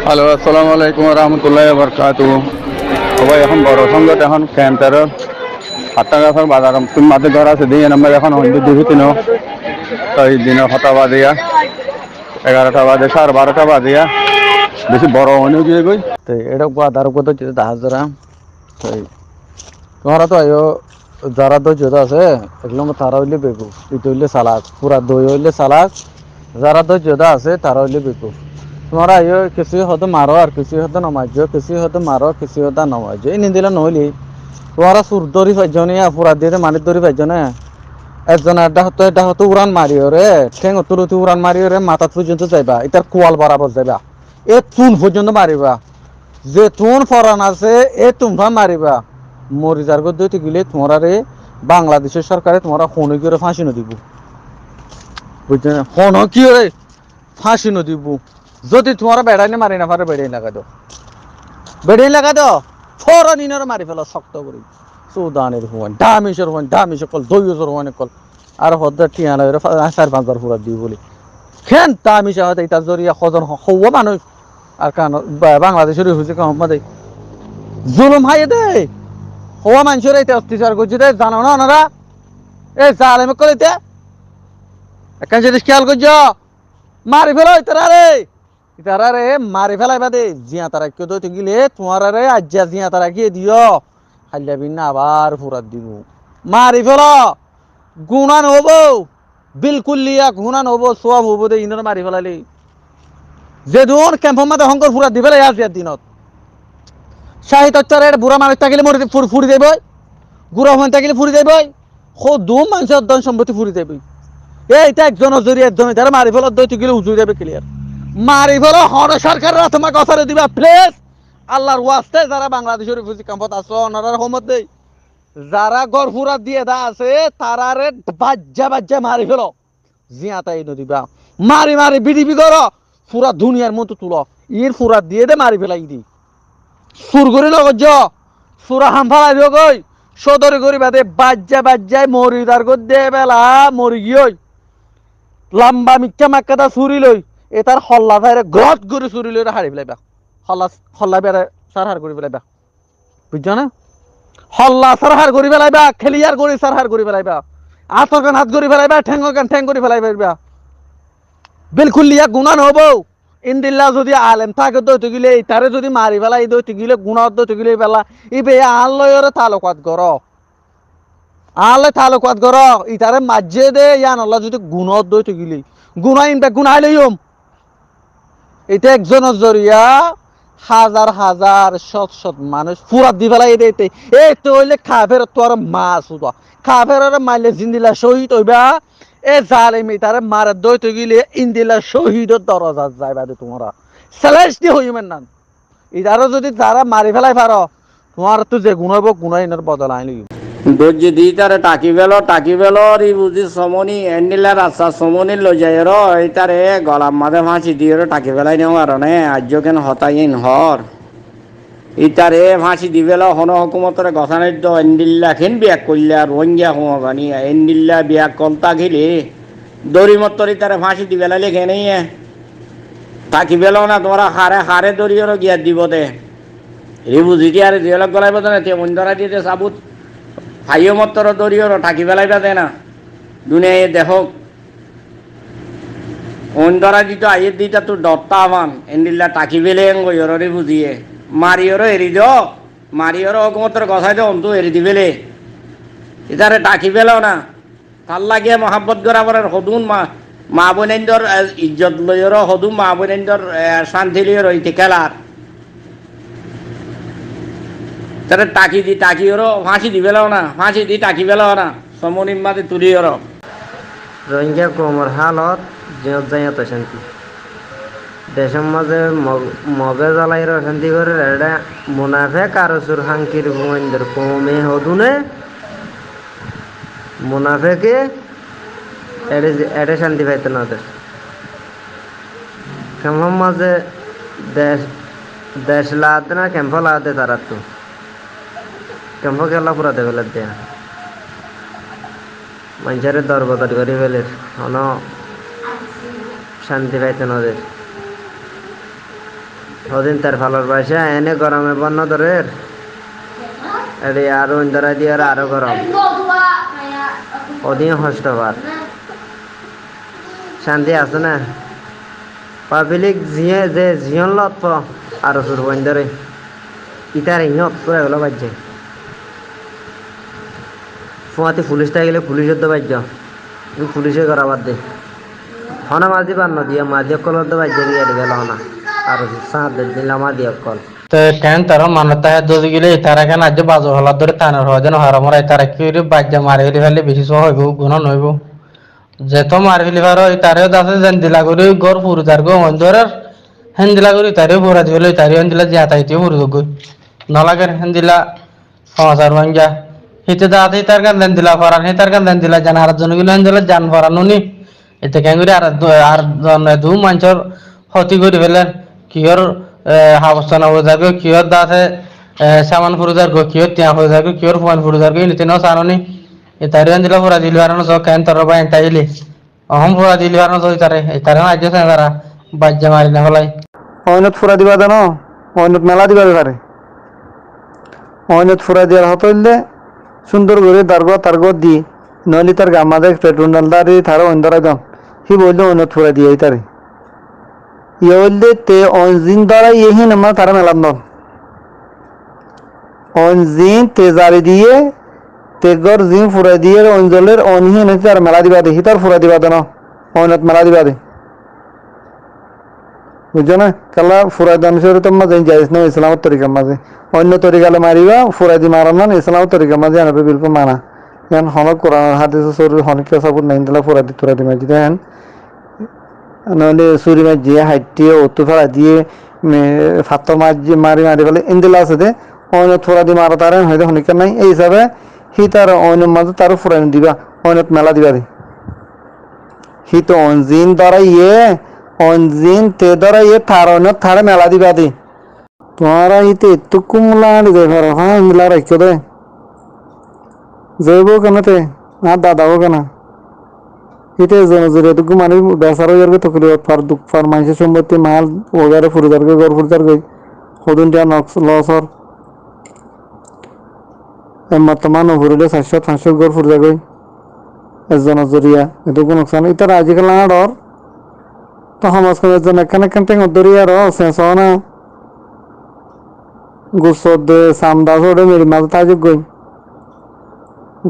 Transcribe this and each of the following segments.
Hello, আসসালামু আলাইকুম রহমতুল্লাহ বরকাতু। সবাই এখন বড় সঙ্গত এখন ক্যান্টার হাট্টা গাছার বাজার তুমি মাঝে ঘর আছে দিয়ে নাম্বার এখন হইতে দিবি তিন তাই দিন হতা বাদিয়া 11টা বাজে 12:30 বাজিয়া বেশি বড় হয়নি গিয়ে গই তো এটা বাজার কত জাহাজ ধরা তাই তোমরা তো আয়ো যারা ধৈর্য আছে এগুলো তারা হইলে বেকুফ ইট হইলে চালাক পুরা দই হইলে চালাক যারা ধৈর্য আছে তারা হইলে বেকুফ তোমরা আয়ো কিছু হয়তো মারো আর কিছু হয়তো নমাইজো কিছু হয়তো মারো কিছু হয়তো নমাইজো এই নিদিলে নহলি তোমরা সুর দড়ি পাইছো না পুরা দিয়ে মানির দড়ি পাইছো না একজন এটা হতো উড়ান মারিও রে ঠেং তুলুতি উড়ান মারিও রে মাথা পর্যন্ত যাইবা এটার কোয়াল বরাবর যাইবা এ তুন পর্যন্ত মারিবা যে তুন ফরান আছে এ তুমফা মারিবা মরি যার গিয়ে গেলে তোমরা রে বাংলাদেশের সরকারে তোমরা ফোনে কি ফাঁসি দিব বুঝছো না ফোন কি রে ফাঁসি দিব যদি তোমরা বেড়াইনে মারি না পারে বেড়াই লাগা দো ফরান ইনার মারি ফেলো শক্ত করে সুদানের হুয়ান ডামিসের কল দইয়সের হুয়ান কল আর হদ্দার টিয়ানা 4-5 ফুরা দিই বলি খেন তামিসা হতে এটা জরিয়া খজন হওয়া মানুষ আর কান বাংলাদেশের হইছে কম মাদে জুলুম হাই দে হওয়া মানুষের এটা অত্যাচার করছে দে জানো না ওনারা এ জালেমে করে দে একটা জিনিস খেয়াল করছো মারি ফেলো তারা রে মারি ফেলাইবা দে জিয়া তারা কেউ দইতে গেলে তোমার রে আজ্জা জিয়া তারা গিয়ে দিও হাল্লা বিনা আবার ফুরাত দিব মারি ফেলো গুণান হবো বিলকুল লিয়া গুণান হবো সব হবো দে ইনার মারি ফেলাইলে যেদিন ক্যাম্পের মাঝে হংকর ফুরাত দিবে আজিয়ার দিনত সাহিত্য বুড়া মানুষ থাকিলে মরি ফুরি দেব গুড়া হন থাকিলে ফুরি দেব দুম মানুষের ধন সম্পত্তি ফুরি দেবে এইটা একজনের জড়িয়ে একজনের তারা মারি ফেলার দইতে গেলে উজুই দেবে ক্লিয়ার মারি ফেলো হর সরকাররা তোমাকে অফারে দিবা প্লিজ আল্লাহর ওয়াস্তে যারা বাংলাদেশের রিফিউজি ক্যাম্পত আছে ওনারা রহমত দেই যারা গড়ফুরা দিয়ে দা আছে তারারে বাজ্জা মারি ফেলো জিয়াতাই নদিবা মারি বিডিপি করো পুরা দুনিয়ার মতো তুলো ইর ফুরা দিয়ে দে মারি ফেলাই দি সুর করি লগজ সুরা হাম ফেলাই দিও গই সদরে করি বাদে বাজ্জায় মরি তার দে বেলা মরি গিয়ে লম্বা মিথ্যা মাক্কাটা চুরি লই এটার হল্লা ভাইরে গ্রত করে চুরি লই হারি ফেলাইবা হল্লা বেড়ে সারহার করে ফেলাইবা বুঝছো না হল্লা সারহার করে ফেলাইবা খেলিয়ার করে সারহার করে ফেলাইবা আতর গান হাত করে ফেলাইবা ঠ্যাং করে ফেলাইবা বিলকুল লিয়া গুণান হবো ইন্দিল্লা যদি আলেম থাকে দইতে গেলে তারে যদি মারি ফেলাই দইতে গেলে গুণা দইতে গেলে ফেলা ইবে আল্লয়রে তালুকাত কর আলে তালুকাত কর ইতারে মাঝে দে ইয়ান আল্লাহ যদি গুণত দইতে গেলে গুণাই লইম এটা একজনের জরিয়া হাজার শত মানুষ ফুরাত দি ফেলাই দিতে এই তো হইলে খাফের তোর মাছ উদা খাফের মাইলে জিন্দিলা শহীদ হইবা এ জালেমি তারে মারে দইতে গেলে ইন্দিলা শহীদের দরজা যাইবা দে তোমরা সেলেস্টি হইমেন না ইদারও যদি তারা মারি ফেলাই পারো তোমার তো যে গুণ হইব গুণাইনের বদল আইলি দর্জি দি তারে টাকি বেলো রি বুঝি সমনি এন্ডিলা রাস্তা সমনি লই যায় র এই তারে গলার মাঝে ফাঁসি দিয়ে টাকি বেলাই নেও আর নে আজ কেন হতাইন হর ইতারে ফাঁসি দিবেল হন হকুমতরে গছানের দ এন্ডিল্লা খেন বিয়াক করলে আর রোহিঙ্গা হওয়া বানি এন্ডিল্লা বিয়াক কলতা খেলে দড়ি মত্তরি তারে ফাঁসি দিবেলা লেখে নেই টাকি বেল না তোমরা হারে দড়িয়েরও গিয়া দিব দে এই বুঝি দিয়ে আর জেলক গলাইব না তে মন্দরা দিয়ে সাবুত হাইও মত্তর দড়িয়েরও টাকি বেলাইবা দে না দুনিয়ায় দেখক মন্দরা দিত আইয়ের দিতা তোর ডরতা আমান এন্ডিল্লা টাকি বেলে গইরে বুঝিয়ে মারিওরও এরি দিও মারিওরও হকুমতর গছাই দিও অন্তু এরি দিবেলে ইতারে টাকি পেলেও না তার লাগিয়ে মহাব্বত করাবার সদুন মা বোনেন্দর ইজ্জত লইরও সদুন মা বোনেন্দর শান্তি লইর ইতি খেলার তারে টাকিওরও ফাঁসি দিবেলেও না ফাঁসি দি টাকি পেলেও না সমনিম্মাদি তুলিওরও রোহিঙ্গা কমর হালত জিয়ত যাই এত শান্তি দেশের মাঝে মগে জ্বালাই শান্তি করে এটা মুনাফে কারসুর হাঙ্কির ভূমেন্দ্র কমে হদুনে মুনাফেকে এড়ে শান্তি পাইতে না দেশ ক্যাম্পের মাঝে দেশ লাতে না ক্যাম্প লাতে তারা তো ক্যাম্প খেলা পুরা দেবেলার দেয়া মানুষের দরবদার করে ফেলে শান্তি পাইতে না দেশ ওদিন তার ফালার বাসা এনে গরমে বন্য ধরে এটি আরো ইন্দরা দিয়ে আরো গরম ওদিন কষ্ট পার শান্তি আছে না পাবলিক জিয়ে যে জিয়ন লত আরো সুর বন্ধরে ইতার ইহত পুরো এগুলো বাজছে ফুয়াতে পুলিশটা গেলে পুলিশের তো বাজ্য পুলিশে করা বাদ দে হনা মাঝি পার নদিয়া মাঝি কলর তো বাজ্য দিয়ে গেল না আর সাত দিন মাঝি কল তো কেন তারা মানতা হে দোজ গিলে তারা কেন আজ বাজু হলা ধরে তানের হয় যেন হারামরা তারা কি বাজ্যা মারি ফেলে বেশি সহ হইব গুণ নইব যেত মারি ফেলি পারো তারেও দাসে যেন দিলা করি গড় পুরু তার গো অন্ধরের হেন দিলা করি তারেও পুরা দিলে তারেও হেন দিলা জিয়া তাইতেও পুরু গই নলাগে হেন দিলা সমাচার ভাঙ্গা হিতে দাঁত তার গান দেন দিলা ফরান হে তার গান দেন দিলা জান আর জন গুলো হেন দিলা জান ফরানো নি এতে কেন করি আর দু মানুষের ক্ষতি করি ফেলেন কিহর হাবস্থান হয়ে যাবে কিহর দাঁতে সামান ফুরু যার গো কিহর তিয়া হয়ে যাবে কিহর ফোন ফুরু যার গো নিতে নাও সারনি তারে দিলা ফুরা দিল হারানো সব কেন তোর বাই তাইলে অহম ফুরা দিল হারানো সই তারে তারে আজ তারা বাজ্যা মারি না হলাই অইনত ফুরা দিবা দেন অইনত মেলা দিবা পারে অইনত ফুরা দিয়ার হতইলে সুন্দর করে তার্গ দি নইলে তার গামাদে পেট্রোল ডালদারি তার অন্ধরা দাম হি বললে অইনত ফুরা দিয়ে তারে ইয়ে বললে তে অনজিন দ্বারা ইহি নামা তারা মেলার নল অনজিন তেজারি দিয়ে তেগর জিন ফুরা দিয়ে অঞ্জলের অনহি নাকি তার মেলা দিবা দে হি তার ফুরা দিবা দেন অইনত মেলা দিবা দে বুঝছো না কালা ফুরাই দান তোমার যাইস না ইসলামের তরিকার মাঝে অন্য তরিকালে মারিবা ফুরাই দি মারাম না ইসলামের তরিকার মাঝে আনবে বিলকুল মানা যেন হনক কোরআন হাদিস শরীর হনকে সাপোর্ট নাই দিলা ফুরাই দি তুরাই দি মাঝি দেন নইলে চুরি মাঝিয়ে হাইটিয়ে অতু ফেলা দিয়ে ফাত্তর মারি ফেলে ইন্দিলা আছে দে অন্য ফুরা দি মারা তার হয়তো হনিকার নাই এই হিসাবে হি তার অন্য মাঝে তারও ফুরাই দিবা অন্য মেলা দিবা দি হি তো অনজিন দ্বারা ইয়ে অনজিন তে দ্বারা ইয়ে থারণত থারে মেলা দিবা দি তোমারা ইতে একটু কুমলা দে ফের হ্যাঁ মিলা রাখো দে যাইব কেন তে না দাদাও কেন ইতে জনজুরিয়া তো মানে বেসারো যারকে তকলি ফার দুঃখ ফার মানুষের সম্পত্তি মাল ওগারে ফুরিদার গই গড় ফুরিদার গই হদুন টিয়া লসর বর্তমান ফুরিলে 400-500 গড় ফুরিদার গই জনজুরিয়া এটুকু নোকসান ইতার আজিকাল না ডর তো সমাজখনের জন্য এখানে কেন ধরি আর শেষ হয় না গুসর দে সামদা ছোড়ে মেরি মাল তাজে গই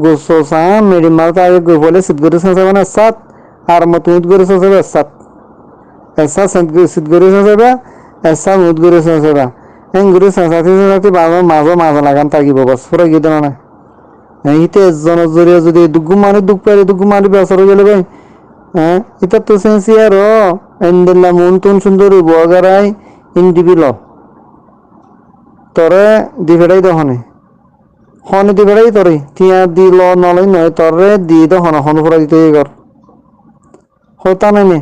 গুসো সাম মেরি মাল তাজে গই বলে সিদ্ধ করে শেষ না সাত আর মতুত করে শেষ হবে সাত এসা সিদ্ধ করে শেষ হবে এসা মুদ করে শেষ হবে এন গুরে শেষাতে মাঝে লাগান থাকিব বস পুরো গিয়ে দেন না এইতে একজনের জরিয়া যদি দুগু পারে দুগু মারি বেসার গেলে ভাই হ্যাঁ এটা তো সেন্সিয়ার এন্ডেলা মন তুন সুন্দরী বগারাই ইন্ডিবিল তরে দিবেড়াই দহনে হনে দিবেড়াই তরে তিয়া দিল নলই নয় তরে দি দহন হন ফুরা দিতে গর হতা নাই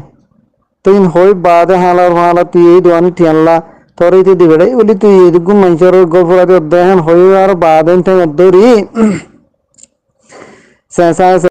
তুই হই বাদে হালা তুই এই দোয়ানি টিয়ানলা তরে ইতে দিবেড়াই বলি তুই এদিকে মানুষের গর ফুরা দিয়ে দেন হই আর বাদে দৌড়ি